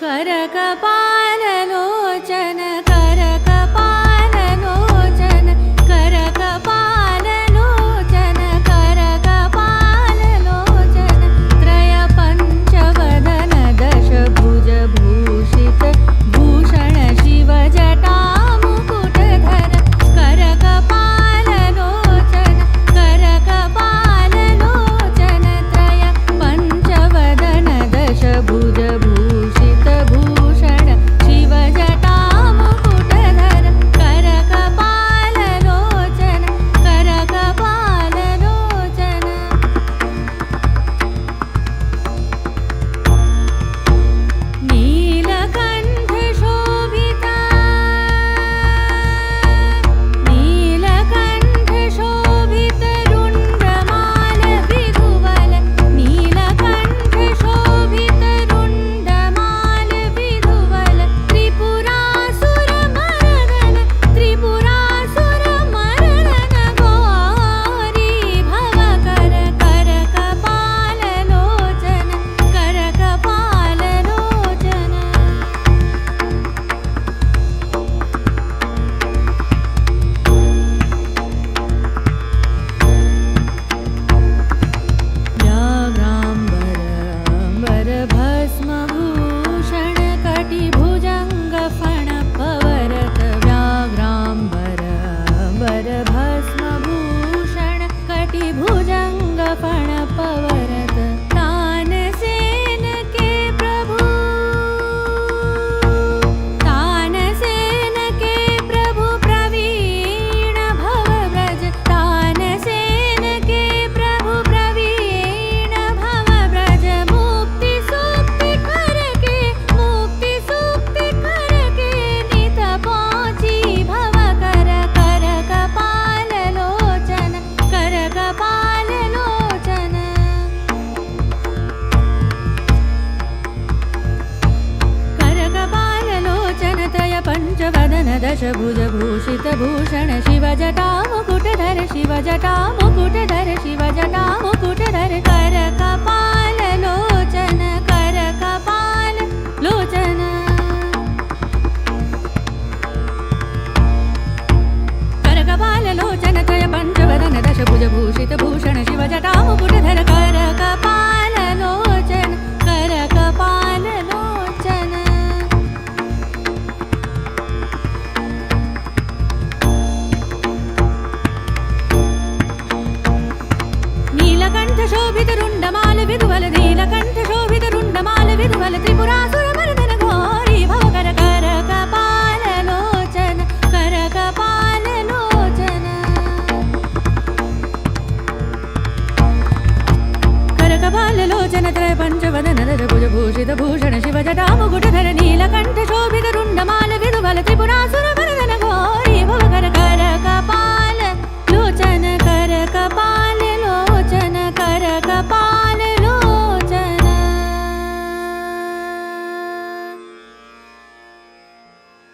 करकपाललोचन करकपाललोचन करकपाललोचन करकपाललोचन त्रयपञ्चवदन दशभुजभूषित भूषण शिवजटामुकुटधर करकपाललोचन करकपाललोचन त्रयपञ्चवदन दशभुजभूषित भूषण शिवजटामुकुटधर करकपाललोचन करकपाललोचन नीलकण्ठशोभिता नीलकण्ठशोभितरुण्डमालविधुवल नीलकण्ठशोभितरुण्डमालविधुवल त्रिपुरासुरमर्दन गौरी भवकर करकपाललोचन करकपाललोचन व्याघ्राम्बर भस्मभूषण कटिभुजङ्गफणपवरत व्याघ्राम्बर भस्मभूषण कटिभुजङ्गफणपवरत तानसेन के प्रभु प्रवीण भवव्रज तानसेन के प्रभु प्रवीण भवव्रज मुक्ति सूक्ति कर के नित पहुँची भवकर करकपाललोचन करकपाललोचन करकपाललोचन त्रयपञ्चवदन दशभुजभूषित भूषण शिवजटामुकुटधर शिवजटामुकुटधर शिवजटामुकुटधर करकपाललोचन करकपाललोचन करकपाललोचन त्रयपञ्चवदन दशभुजभूषित भूषण शिवजटामुकुटधर करकपाललोचन करकपाललोचन नीलकण्ठशोभितरुण्डमालविधुवल नीलकण्ठशोभितरुण्डमालविधुवल त्रिपुरासुरमर्दन घोरी भवकर करकपाललोचन करकपाललोचन करकपाललोचन त्रयपञ्चवदन दशभुजभूषित भूषण शिवजटामुकुटधर नीलकण्ठ